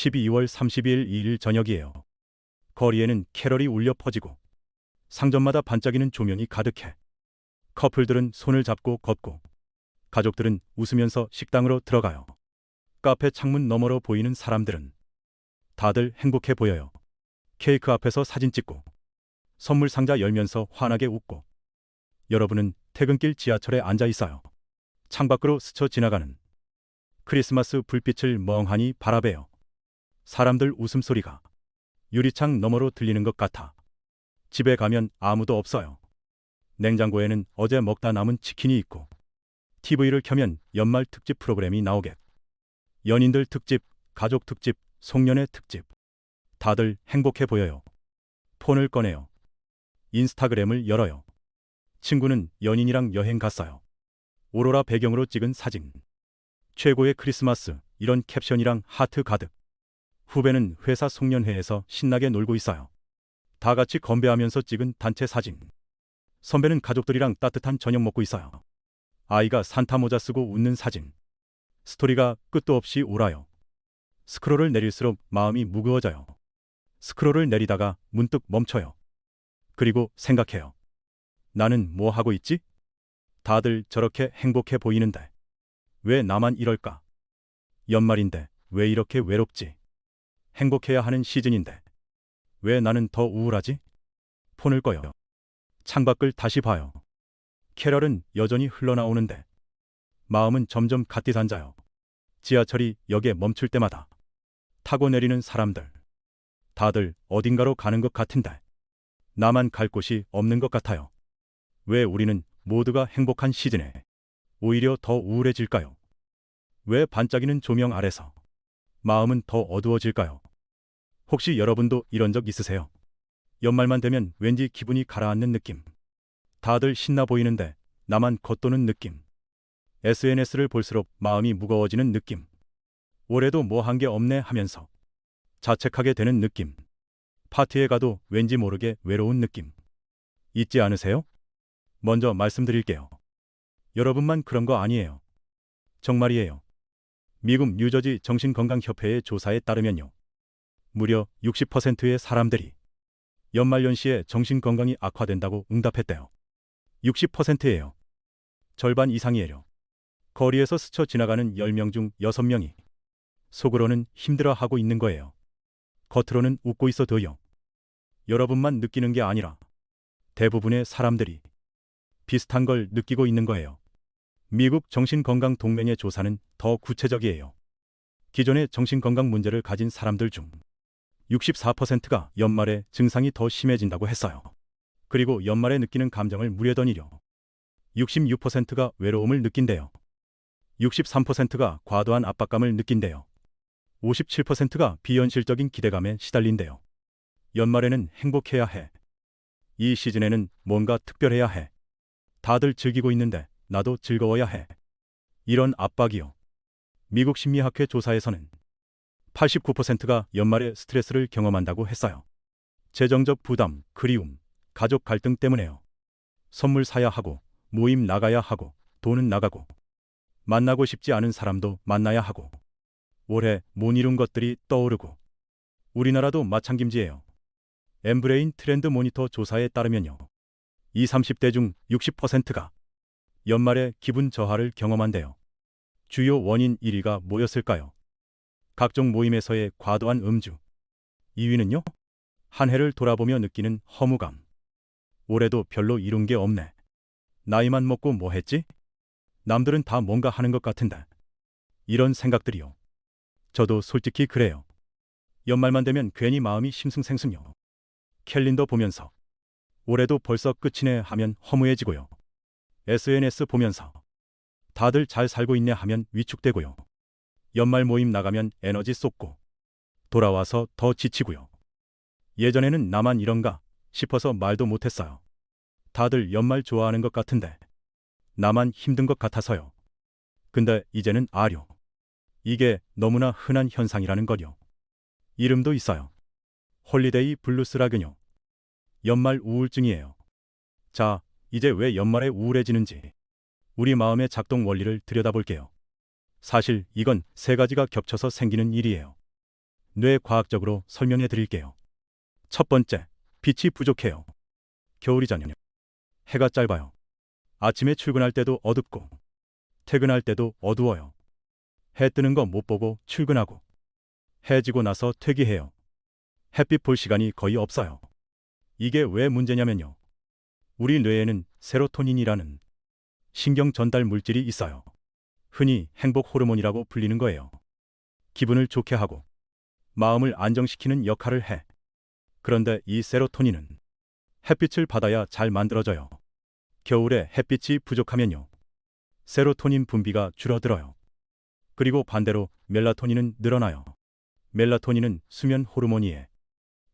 12월 30일 2일 저녁이에요. 거리에는 캐럴이 울려 퍼지고 상점마다 반짝이는 조명이 가득해. 커플들은 손을 잡고 걷고 가족들은 웃으면서 식당으로 들어가요. 카페 창문 너머로 보이는 사람들은 다들 행복해 보여요. 케이크 앞에서 사진 찍고 선물 상자 열면서 환하게 웃고. 여러분은 퇴근길 지하철에 앉아 있어요. 창밖으로 스쳐 지나가는 크리스마스 불빛을 멍하니 바라봐요. 사람들 웃음소리가 유리창 너머로 들리는 것 같아. 집에 가면 아무도 없어요. 냉장고에는 어제 먹다 남은 치킨이 있고 TV를 켜면 연말 특집 프로그램이 나오겠. 연인들 특집, 가족 특집, 송년회 특집. 다들 행복해 보여요. 폰을 꺼내요. 인스타그램을 열어요. 친구는 연인이랑 여행 갔어요. 오로라 배경으로 찍은 사진. 최고의 크리스마스, 이런 캡션이랑 하트 가득. 후배는 회사 송년회에서 신나게 놀고 있어요. 다 같이 건배하면서 찍은 단체 사진. 선배는 가족들이랑 따뜻한 저녁 먹고 있어요. 아이가 산타 모자 쓰고 웃는 사진. 스토리가 끝도 없이 오라요. 스크롤을 내릴수록 마음이 무거워져요. 스크롤을 내리다가 문득 멈춰요. 그리고 생각해요. 나는 뭐 하고 있지? 다들 저렇게 행복해 보이는데 왜 나만 이럴까? 연말인데 왜 이렇게 외롭지? 행복해야 하는 시즌인데 왜 나는 더 우울하지? 폰을 꺼요. 창밖을 다시 봐요. 캐럴은 여전히 흘러나오는데 마음은 점점 갓디산자요. 지하철이 역에 멈출 때마다 타고 내리는 사람들. 다들 어딘가로 가는 것 같은데 나만 갈 곳이 없는 것 같아요. 왜 우리는 모두가 행복한 시즌에 오히려 더 우울해질까요? 왜 반짝이는 조명 아래서 마음은 더 어두워질까요? 혹시 여러분도 이런 적 있으세요? 연말만 되면 왠지 기분이 가라앉는 느낌. 다들 신나 보이는데 나만 겉도는 느낌. SNS를 볼수록 마음이 무거워지는 느낌. 올해도 뭐 한 게 없네 하면서 자책하게 되는 느낌. 파티에 가도 왠지 모르게 외로운 느낌. 있지 않으세요? 먼저 말씀드릴게요. 여러분만 그런 거 아니에요. 정말이에요. 미국 뉴저지 정신건강협회의 조사에 따르면요. 무려 60%의 사람들이 연말연시에 정신건강이 악화된다고 응답했대요. 60%예요. 절반 이상이에요. 거리에서 스쳐 지나가는 10명 중 6명이 속으로는 힘들어하고 있는 거예요. 겉으로는 웃고 있어도요. 여러분만 느끼는 게 아니라 대부분의 사람들이 비슷한 걸 느끼고 있는 거예요. 미국 정신건강동맹의 조사는 더 구체적이에요. 기존의 정신건강 문제를 가진 사람들 중 64%가 연말에 증상이 더 심해진다고 했어요. 그리고 연말에 느끼는 감정을 무려더니려 66%가 외로움을 느낀대요. 63%가 과도한 압박감을 느낀대요. 57%가 비현실적인 기대감에 시달린대요. 연말에는 행복해야 해. 이 시즌에는 뭔가 특별해야 해. 다들 즐기고 있는데 나도 즐거워야 해. 이런 압박이요. 미국 심리학회 조사에서는 89%가 연말에 스트레스를 경험한다고 했어요. 재정적 부담, 그리움, 가족 갈등 때문에요. 선물 사야 하고, 모임 나가야 하고, 돈은 나가고, 만나고 싶지 않은 사람도 만나야 하고, 올해 못 이룬 것들이 떠오르고. 우리나라도 마찬가지예요. 엠브레인 트렌드 모니터 조사에 따르면요. 20, 30대 중 60%가 연말에 기분 저하를 경험한대요. 주요 원인 1위가 뭐였을까요? 각종 모임에서의 과도한 음주. 2위는요? 한 해를 돌아보며 느끼는 허무감. 올해도 별로 이룬 게 없네. 나이만 먹고 뭐 했지? 남들은 다 뭔가 하는 것 같은데. 이런 생각들이요. 저도 솔직히 그래요. 연말만 되면 괜히 마음이 심승생승요. 캘린더 보면서 올해도 벌써 끝이네 하면 허무해지고요. SNS 보면서 다들 잘 살고 있네 하면 위축되고요. 연말 모임 나가면 에너지 쏟고 돌아와서 더 지치고요. 예전에는 나만 이런가 싶어서 말도 못했어요. 다들 연말 좋아하는 것 같은데 나만 힘든 것 같아서요. 근데 이제는 아려. 이게 너무나 흔한 현상이라는 거요. 이름도 있어요. 홀리데이 블루스라군요. 연말 우울증이에요. 자, 이제 왜 연말에 우울해지는지 우리 마음의 작동 원리를 들여다볼게요. 사실 이건 세 가지가 겹쳐서 생기는 일이에요. 뇌 과학적으로 설명해 드릴게요. 첫 번째, 빛이 부족해요. 겨울이잖아요. 해가 짧아요. 아침에 출근할 때도 어둡고, 퇴근할 때도 어두워요. 해 뜨는 거 못 보고 출근하고, 해 지고 나서 퇴기해요. 햇빛 볼 시간이 거의 없어요. 이게 왜 문제냐면요. 우리 뇌에는 세로토닌이라는 신경 전달 물질이 있어요. 흔히 행복 호르몬이라고 불리는 거예요. 기분을 좋게 하고 마음을 안정시키는 역할을 해. 그런데 이 세로토닌은 햇빛을 받아야 잘 만들어져요. 겨울에 햇빛이 부족하면요. 세로토닌 분비가 줄어들어요. 그리고 반대로 멜라토닌은 늘어나요. 멜라토닌은 수면 호르몬이에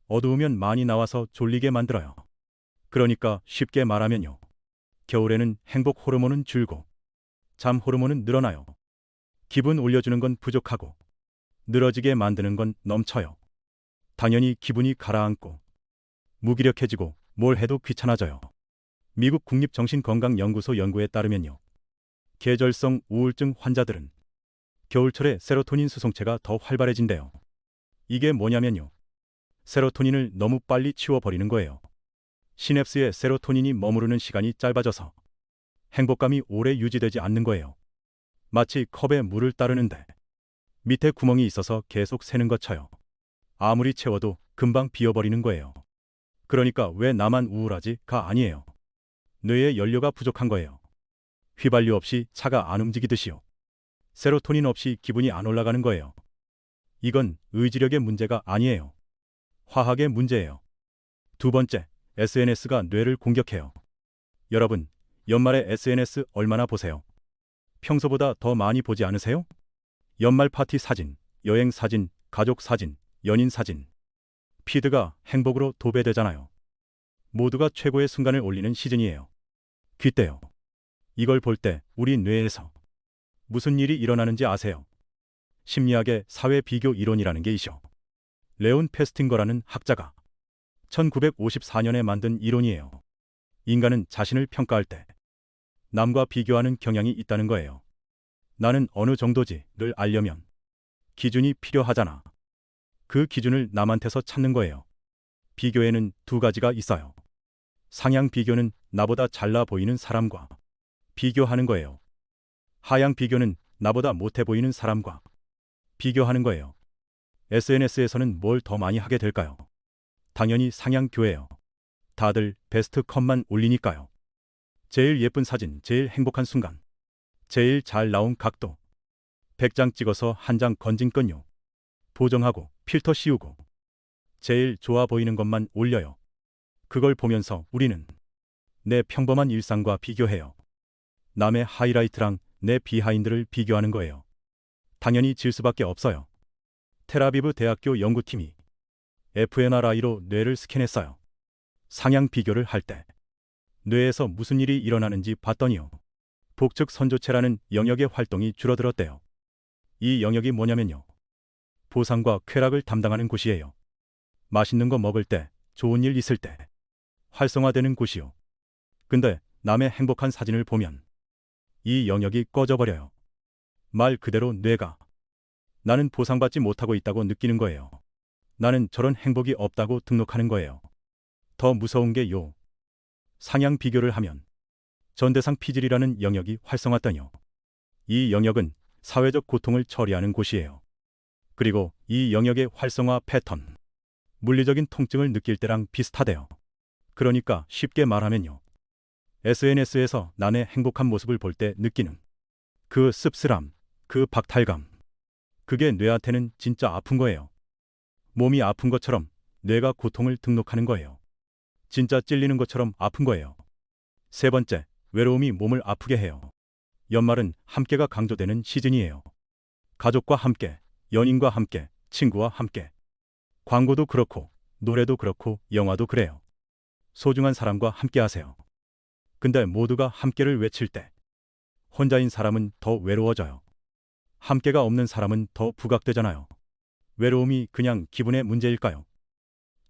어두우면 많이 나와서 졸리게 만들어요. 그러니까 쉽게 말하면요. 겨울에는 행복 호르몬은 줄고 잠 호르몬은 늘어나요. 기분 올려주는 건 부족하고 늘어지게 만드는 건 넘쳐요. 당연히 기분이 가라앉고 무기력해지고 뭘 해도 귀찮아져요. 미국 국립정신건강연구소 연구에 따르면요. 계절성 우울증 환자들은 겨울철에 세로토닌 수송체가 더 활발해진대요. 이게 뭐냐면요. 세로토닌을 너무 빨리 치워버리는 거예요. 시냅스에 세로토닌이 머무르는 시간이 짧아져서 행복감이 오래 유지되지 않는 거예요. 마치 컵에 물을 따르는데 밑에 구멍이 있어서 계속 새는 것처럼 아무리 채워도 금방 비어버리는 거예요. 그러니까 왜 나만 우울하지?가 아니에요. 뇌에 연료가 부족한 거예요. 휘발유 없이 차가 안 움직이듯이요. 세로토닌 없이 기분이 안 올라가는 거예요. 이건 의지력의 문제가 아니에요. 화학의 문제예요. 두 번째, SNS가 뇌를 공격해요. 여러분, 연말에 SNS 얼마나 보세요? 평소보다 더 많이 보지 않으세요? 연말 파티 사진, 여행 사진, 가족 사진, 연인 사진. 피드가 행복으로 도배되잖아요. 모두가 최고의 순간을 올리는 시즌이에요. 귀때요. 이걸 볼 때 우리 뇌에서 무슨 일이 일어나는지 아세요? 심리학의 사회 비교 이론이라는 게 있죠. 레온 페스팅거라는 학자가 1954년에 만든 이론이에요. 인간은 자신을 평가할 때 남과 비교하는 경향이 있다는 거예요. 나는 어느 정도지를 알려면 기준이 필요하잖아. 그 기준을 남한테서 찾는 거예요. 비교에는 두 가지가 있어요. 상향 비교는 나보다 잘나 보이는 사람과 비교하는 거예요. 하향 비교는 나보다 못해 보이는 사람과 비교하는 거예요. SNS에서는 뭘 더 많이 하게 될까요? 당연히 상향교예요. 다들 베스트 컷만 올리니까요. 제일 예쁜 사진, 제일 행복한 순간, 제일 잘 나온 각도. 100장 찍어서 한 장 건진 건요. 보정하고 필터 씌우고 제일 좋아 보이는 것만 올려요. 그걸 보면서 우리는 내 평범한 일상과 비교해요. 남의 하이라이트랑 내 비하인드를 비교하는 거예요. 당연히 질 수밖에 없어요. 텔아비브 대학교 연구팀이 fMRI로 뇌를 스캔했어요. 상향 비교를 할 때 뇌에서 무슨 일이 일어나는지 봤더니요. 복측 선조체라는 영역의 활동이 줄어들었대요. 이 영역이 뭐냐면요. 보상과 쾌락을 담당하는 곳이에요. 맛있는 거 먹을 때, 좋은 일 있을 때 활성화되는 곳이요. 근데 남의 행복한 사진을 보면 이 영역이 꺼져버려요. 말 그대로 뇌가 나는 보상받지 못하고 있다고 느끼는 거예요. 나는 저런 행복이 없다고 등록하는 거예요. 더 무서운 게요. 상향 비교를 하면 전대상 피질이라는 영역이 활성화되요. 이 영역은 사회적 고통을 처리하는 곳이에요. 그리고 이 영역의 활성화 패턴, 물리적인 통증을 느낄 때랑 비슷하대요. 그러니까 쉽게 말하면요. SNS에서 남의 행복한 모습을 볼 때 느끼는 그 씁쓸함, 그 박탈감. 그게 뇌한테는 진짜 아픈 거예요. 몸이 아픈 것처럼 뇌가 고통을 등록하는 거예요. 진짜 찔리는 것처럼 아픈 거예요. 세 번째, 외로움이 몸을 아프게 해요. 연말은 함께가 강조되는 시즌이에요. 가족과 함께, 연인과 함께, 친구와 함께. 광고도 그렇고, 노래도 그렇고, 영화도 그래요. 소중한 사람과 함께 하세요. 근데 모두가 함께를 외칠 때 혼자인 사람은 더 외로워져요. 함께가 없는 사람은 더 부각되잖아요. 외로움이 그냥 기분의 문제일까요?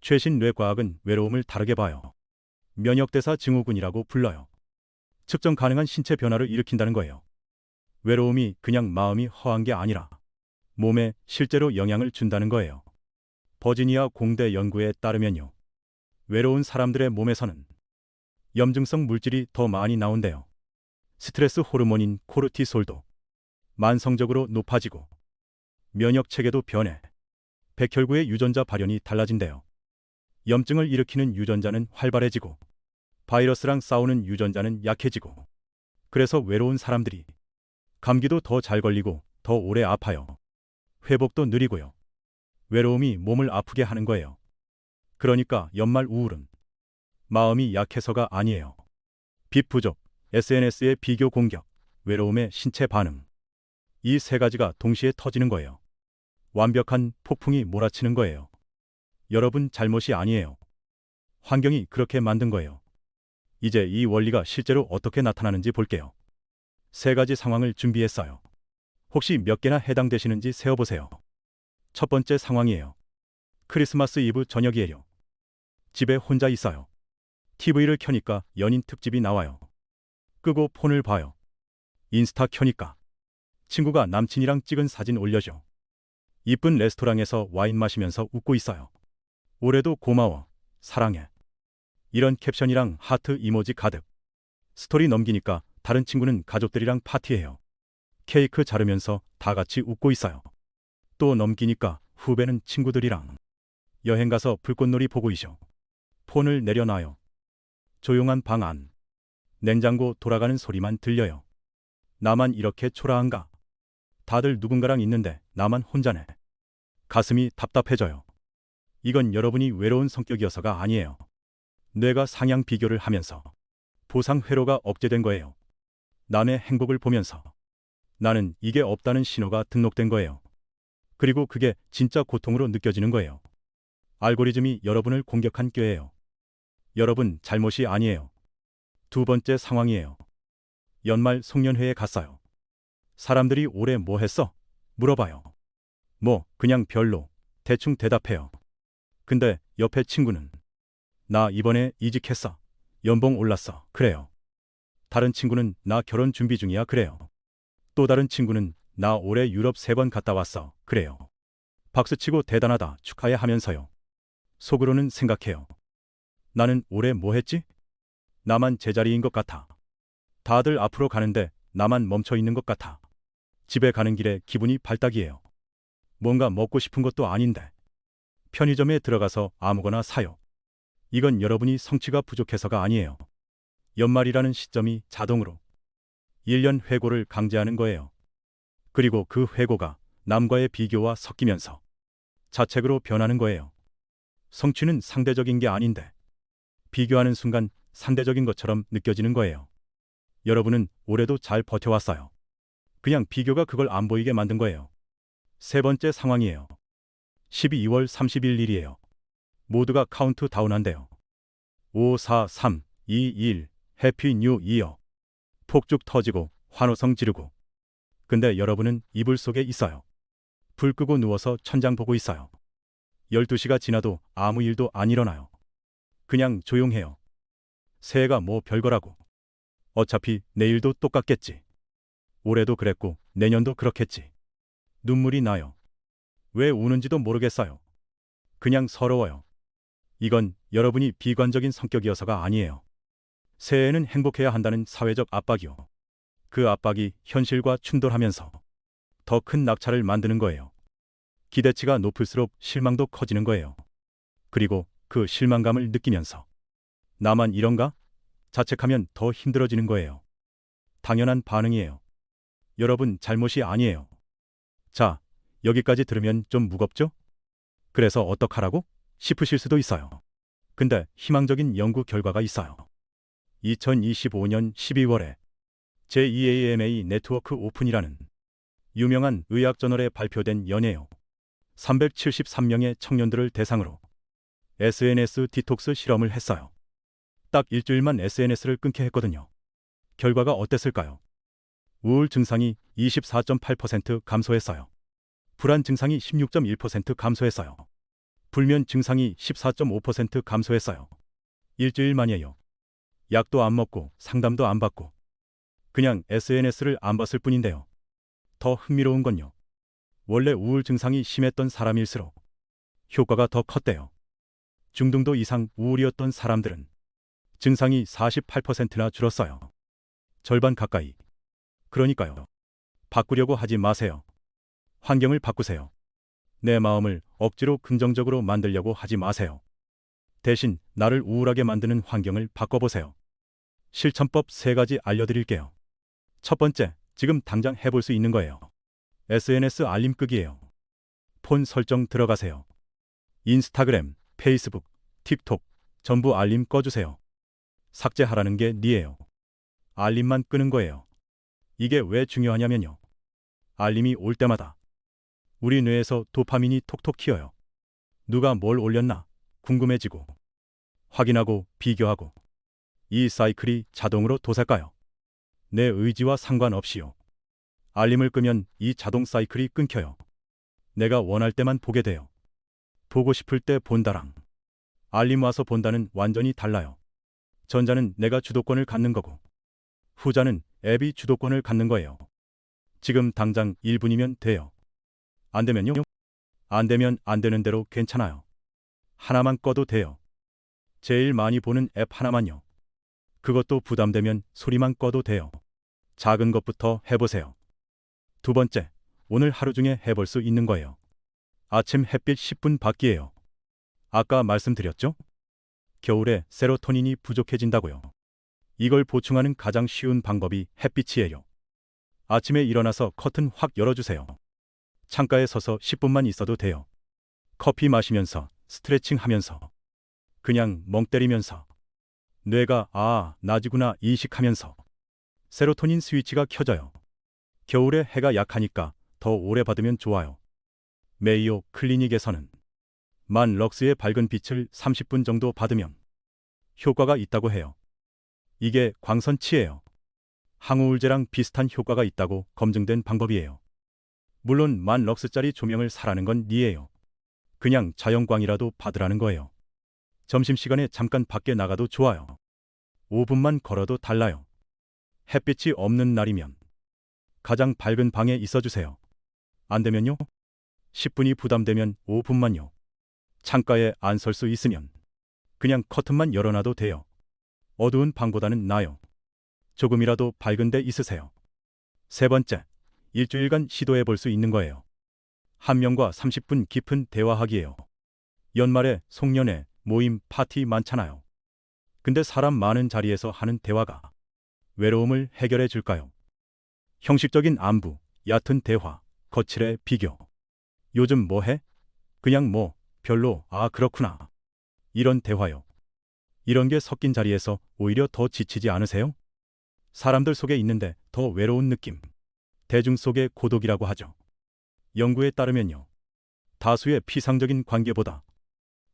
최신 뇌과학은 외로움을 다르게 봐요. 면역대사 증후군이라고 불러요. 측정 가능한 신체 변화를 일으킨다는 거예요. 외로움이 그냥 마음이 허한 게 아니라 몸에 실제로 영향을 준다는 거예요. 버지니아 공대 연구에 따르면요. 외로운 사람들의 몸에서는 염증성 물질이 더 많이 나온대요. 스트레스 호르몬인 코르티솔도 만성적으로 높아지고 면역 체계도 변해 백혈구의 유전자 발현이 달라진대요. 염증을 일으키는 유전자는 활발해지고 바이러스랑 싸우는 유전자는 약해지고 그래서 외로운 사람들이 감기도 더 잘 걸리고 더 오래 아파요. 회복도 느리고요. 외로움이 몸을 아프게 하는 거예요. 그러니까 연말 우울은 마음이 약해서가 아니에요. 빛 부족, SNS의 비교 공격, 외로움의 신체 반응. 이 세 가지가 동시에 터지는 거예요. 완벽한 폭풍이 몰아치는 거예요. 여러분 잘못이 아니에요. 환경이 그렇게 만든 거예요. 이제 이 원리가 실제로 어떻게 나타나는지 볼게요. 세 가지 상황을 준비했어요. 혹시 몇 개나 해당되시는지 세어보세요. 첫 번째 상황이에요. 크리스마스 이브 저녁이에요. 집에 혼자 있어요. TV를 켜니까 연인 특집이 나와요. 끄고 폰을 봐요. 인스타 켜니까 친구가 남친이랑 찍은 사진 올려줘. 이쁜 레스토랑에서 와인 마시면서 웃고 있어요. 올해도 고마워, 사랑해. 이런 캡션이랑 하트 이모지 가득. 스토리 넘기니까 다른 친구는 가족들이랑 파티해요. 케이크 자르면서 다 같이 웃고 있어요. 또 넘기니까 후배는 친구들이랑 여행 가서 불꽃놀이 보고 있죠. 폰을 내려놔요. 조용한 방 안. 냉장고 돌아가는 소리만 들려요. 나만 이렇게 초라한가? 다들 누군가랑 있는데 나만 혼자네. 가슴이 답답해져요. 이건 여러분이 외로운 성격이어서가 아니에요. 뇌가 상향 비교를 하면서 보상 회로가 억제된 거예요. 남의 행복을 보면서 나는 이게 없다는 신호가 등록된 거예요. 그리고 그게 진짜 고통으로 느껴지는 거예요. 알고리즘이 여러분을 공격한 꾀예요. 여러분 잘못이 아니에요. 두 번째 상황이에요. 연말 송년회에 갔어요. 사람들이 올해 뭐 했어? 물어봐요. 뭐 그냥 별로. 대충 대답해요. 근데 옆에 친구는 나 이번에 이직했어. 연봉 올랐어. 그래요. 다른 친구는 나 결혼 준비 중이야. 그래요. 또 다른 친구는 나 올해 유럽 3번 갔다 왔어. 그래요. 박수치고 대단하다 축하해 하면서요. 속으로는 생각해요. 나는 올해 뭐 했지? 나만 제자리인 것 같아. 다들 앞으로 가는데 나만 멈춰 있는 것 같아. 집에 가는 길에 기분이 발딱이에요. 뭔가 먹고 싶은 것도 아닌데. 편의점에 들어가서 아무거나 사요. 이건 여러분이 성취가 부족해서가 아니에요. 연말이라는 시점이 자동으로 1년 회고를 강제하는 거예요. 그리고 그 회고가 남과의 비교와 섞이면서 자책으로 변하는 거예요. 성취는 상대적인 게 아닌데 비교하는 순간 상대적인 것처럼 느껴지는 거예요. 여러분은 올해도 잘 버텨왔어요. 그냥 비교가 그걸 안 보이게 만든 거예요. 세 번째 상황이에요. 12월 30일 일이에요. 모두가 카운트다운한대요. 5, 4, 3, 2, 1, 해피 뉴 이어. 폭죽 터지고 환호성 지르고. 근데 여러분은 이불 속에 있어요. 불 끄고 누워서 천장 보고 있어요. 12시가 지나도 아무 일도 안 일어나요. 그냥 조용해요. 새해가 뭐 별거라고. 어차피 내일도 똑같겠지. 올해도 그랬고 내년도 그렇겠지. 눈물이 나요. 왜 우는지도 모르겠어요. 그냥 서러워요. 이건 여러분이 비관적인 성격이어서가 아니에요. 새해에는 행복해야 한다는 사회적 압박이요. 그 압박이 현실과 충돌하면서 더 큰 낙차를 만드는 거예요. 기대치가 높을수록 실망도 커지는 거예요. 그리고 그 실망감을 느끼면서 나만 이런가? 자책하면 더 힘들어지는 거예요. 당연한 반응이에요. 여러분 잘못이 아니에요. 자, 여기까지 들으면 좀 무겁죠? 그래서 어떡하라고? 싶으실 수도 있어요. 근데 희망적인 연구 결과가 있어요. 2025년 12월에 제2AMA 네트워크 오픈이라는 유명한 의학 저널에 발표된 연예요. 373명의 청년들을 대상으로 SNS 디톡스 실험을 했어요. 딱 일주일만 SNS를 끊게 했거든요. 결과가 어땠을까요? 우울 증상이 24.8% 감소했어요. 불안 증상이 16.1% 감소했어요. 불면 증상이 14.5% 감소했어요. 일주일 만이에요. 약도 안 먹고 상담도 안 받고 그냥 SNS를 안 봤을 뿐인데요. 더 흥미로운 건요. 원래 우울 증상이 심했던 사람일수록 효과가 더 컸대요. 중등도 이상 우울이었던 사람들은 증상이 48%나 줄었어요. 절반 가까이. 그러니까요. 바꾸려고 하지 마세요. 환경을 바꾸세요. 내 마음을 억지로 긍정적으로 만들려고 하지 마세요. 대신 나를 우울하게 만드는 환경을 바꿔보세요. 실천법 3가지 알려드릴게요. 첫 번째, 지금 당장 해볼 수 있는 거예요. SNS 알림 끄기예요. 폰 설정 들어가세요. 인스타그램, 페이스북, 틱톡 전부 알림 꺼주세요. 삭제하라는 게 니예요. 알림만 끄는 거예요. 이게 왜 중요하냐면요. 알림이 올 때마다 우리 뇌에서 도파민이 톡톡 튀어요. 누가 뭘 올렸나 궁금해지고 확인하고 비교하고 이 사이클이 자동으로 도살까요? 내 의지와 상관없이요. 알림을 끄면 이 자동 사이클이 끊겨요. 내가 원할 때만 보게 돼요. 보고 싶을 때 본다랑 알림 와서 본다는 완전히 달라요. 전자는 내가 주도권을 갖는 거고 후자는 앱이 주도권을 갖는 거예요. 지금 당장 1분이면 돼요. 안 되면요? 안 되면 안 되는 대로 괜찮아요. 하나만 꺼도 돼요. 제일 많이 보는 앱 하나만요. 그것도 부담되면 소리만 꺼도 돼요. 작은 것부터 해보세요. 두 번째, 오늘 하루 중에 해볼 수 있는 거예요. 아침 햇빛 10분 받기예요. 아까 말씀드렸죠? 겨울에 세로토닌이 부족해진다고요. 이걸 보충하는 가장 쉬운 방법이 햇빛이에요. 아침에 일어나서 커튼 확 열어주세요. 창가에 서서 10분만 있어도 돼요. 커피 마시면서 스트레칭 하면서 그냥 멍 때리면서 뇌가 낮이구나 인식하면서 세로토닌 스위치가 켜져요. 겨울에 해가 약하니까 더 오래 받으면 좋아요. 메이오 클리닉에서는 만 럭스의 밝은 빛을 30분 정도 받으면 효과가 있다고 해요. 이게 광선치예요. 항우울제랑 비슷한 효과가 있다고 검증된 방법이에요. 물론 만 럭스짜리 조명을 사라는 건 니예요. 그냥 자연광이라도 받으라는 거예요. 점심시간에 잠깐 밖에 나가도 좋아요. 5분만 걸어도 달라요. 햇빛이 없는 날이면 가장 밝은 방에 있어주세요. 안 되면요? 10분이 부담되면 5분만요. 창가에 안 설 수 있으면 그냥 커튼만 열어놔도 돼요. 어두운 방보다는 나아요. 조금이라도 밝은 데 있으세요. 세 번째, 일주일간 시도해 볼 수 있는 거예요. 한 명과 30분 깊은 대화하기예요. 연말에 송년회, 모임, 파티 많잖아요. 근데 사람 많은 자리에서 하는 대화가 외로움을 해결해 줄까요? 형식적인 안부, 얕은 대화, 거칠의 비교. 요즘 뭐 해? 그냥 뭐, 별로, 그렇구나. 이런 대화요. 이런 게 섞인 자리에서 오히려 더 지치지 않으세요? 사람들 속에 있는데 더 외로운 느낌. 대중 속의 고독이라고 하죠. 연구에 따르면요. 다수의 피상적인 관계보다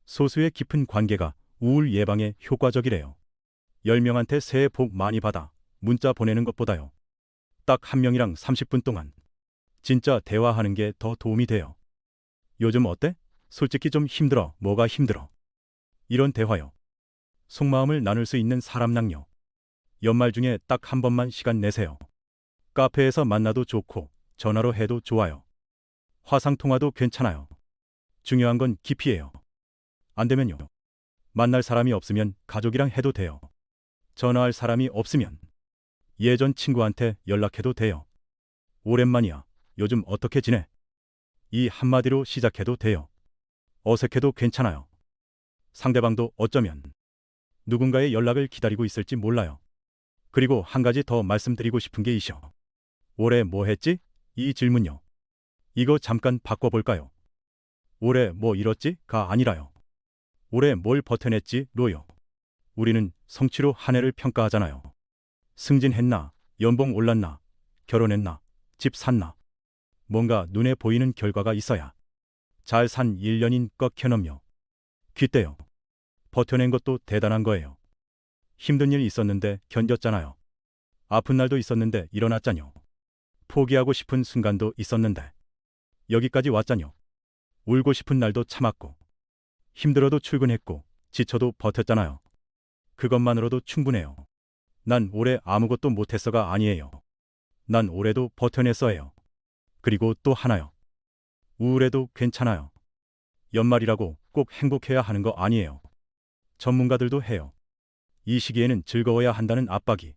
소수의 깊은 관계가 우울 예방에 효과적이래요. 10명한테 새해 복 많이 받아 문자 보내는 것보다요. 딱 한 명이랑 30분 동안 진짜 대화하는 게 더 도움이 돼요. 요즘 어때? 솔직히 좀 힘들어. 뭐가 힘들어? 이런 대화요. 속마음을 나눌 수 있는 사람랑요. 연말 중에 딱 한 번만 시간 내세요. 카페에서 만나도 좋고 전화로 해도 좋아요. 화상통화도 괜찮아요. 중요한 건 깊이예요. 안 되면요. 만날 사람이 없으면 가족이랑 해도 돼요. 전화할 사람이 없으면 예전 친구한테 연락해도 돼요. 오랜만이야. 요즘 어떻게 지내? 이 한마디로 시작해도 돼요. 어색해도 괜찮아요. 상대방도 어쩌면 누군가의 연락을 기다리고 있을지 몰라요. 그리고 한 가지 더 말씀드리고 싶은 게 있어. 올해 뭐 했지? 이 질문요. 이거 잠깐 바꿔볼까요? 올해 뭐 이뤘지?가 아니라요. 올해 뭘 버텨냈지? 로요. 우리는 성취로 한 해를 평가하잖아요. 승진했나? 연봉 올랐나? 결혼했나? 집 샀나? 뭔가 눈에 보이는 결과가 있어야 잘 산 1년인 꺾여넘요. 귀때요. 버텨낸 것도 대단한 거예요. 힘든 일 있었는데 견뎠잖아요. 아픈 날도 있었는데 일어났잖요. 포기하고 싶은 순간도 있었는데 여기까지 왔잖요. 울고 싶은 날도 참았고 힘들어도 출근했고 지쳐도 버텼잖아요. 그것만으로도 충분해요. 난 올해 아무것도 못했어가 아니에요. 난 올해도 버텨냈어예요. 그리고 또 하나요. 우울해도 괜찮아요. 연말이라고 꼭 행복해야 하는 거 아니에요. 전문가들도 해요. 이 시기에는 즐거워야 한다는 압박이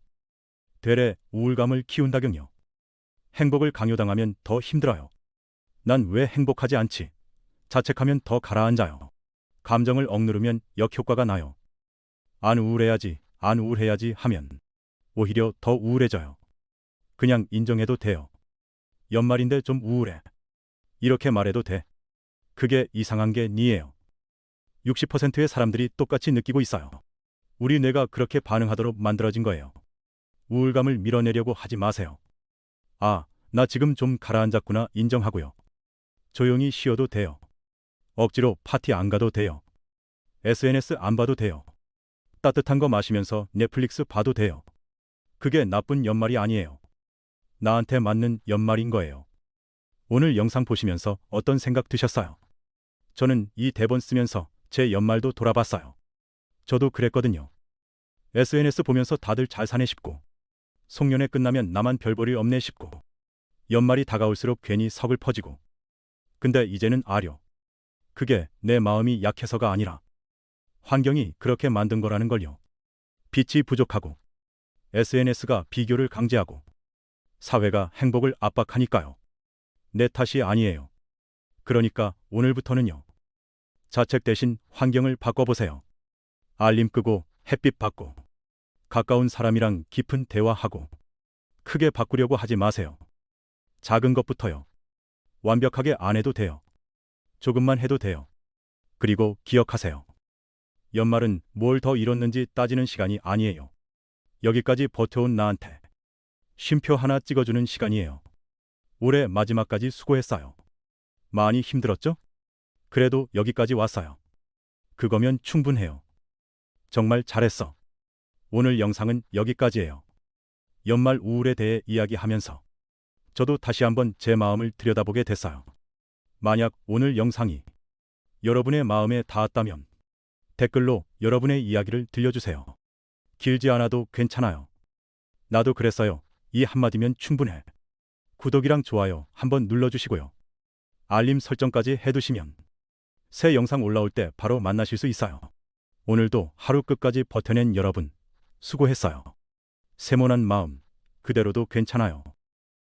되레 우울감을 키운다경요. 행복을 강요당하면 더 힘들어요. 난 왜 행복하지 않지? 자책하면 더 가라앉아요. 감정을 억누르면 역효과가 나요. 안 우울해야지, 안 우울해야지 하면 오히려 더 우울해져요. 그냥 인정해도 돼요. 연말인데 좀 우울해. 이렇게 말해도 돼. 그게 이상한 게 니예요. 60%의 사람들이 똑같이 느끼고 있어요. 우리 뇌가 그렇게 반응하도록 만들어진 거예요. 우울감을 밀어내려고 하지 마세요. 아, 나 지금 좀 가라앉았구나 인정하고요. 조용히 쉬어도 돼요. 억지로 파티 안 가도 돼요. SNS 안 봐도 돼요. 따뜻한 거 마시면서 넷플릭스 봐도 돼요. 그게 나쁜 연말이 아니에요. 나한테 맞는 연말인 거예요. 오늘 영상 보시면서 어떤 생각 드셨어요? 저는 이 대본 쓰면서 제 연말도 돌아봤어요. 저도 그랬거든요. SNS 보면서 다들 잘 사네 싶고, 송년회 끝나면 나만 별 볼일 없네 싶고, 연말이 다가올수록 괜히 서글퍼지고. 근데 이제는 아려. 그게 내 마음이 약해서가 아니라 환경이 그렇게 만든 거라는 걸요. 빛이 부족하고, SNS가 비교를 강제하고, 사회가 행복을 압박하니까요. 내 탓이 아니에요. 그러니까 오늘부터는요. 자책 대신 환경을 바꿔보세요. 알림 끄고 햇빛 받고 가까운 사람이랑 깊은 대화하고 크게 바꾸려고 하지 마세요. 작은 것부터요. 완벽하게 안 해도 돼요. 조금만 해도 돼요. 그리고 기억하세요. 연말은 뭘 더 잃었는지 따지는 시간이 아니에요. 여기까지 버텨온 나한테 쉼표 하나 찍어주는 시간이에요. 올해 마지막까지 수고했어요. 많이 힘들었죠? 그래도 여기까지 왔어요. 그거면 충분해요. 정말 잘했어. 오늘 영상은 여기까지예요. 연말 우울에 대해 이야기하면서 저도 다시 한번 제 마음을 들여다보게 됐어요. 만약 오늘 영상이 여러분의 마음에 닿았다면 댓글로 여러분의 이야기를 들려주세요. 길지 않아도 괜찮아요. 나도 그랬어요. 이 한마디면 충분해. 구독이랑 좋아요 한번 눌러주시고요. 알림 설정까지 해두시면 새 영상 올라올 때 바로 만나실 수 있어요. 오늘도 하루 끝까지 버텨낸 여러분, 수고했어요. 세모난 마음, 그대로도 괜찮아요.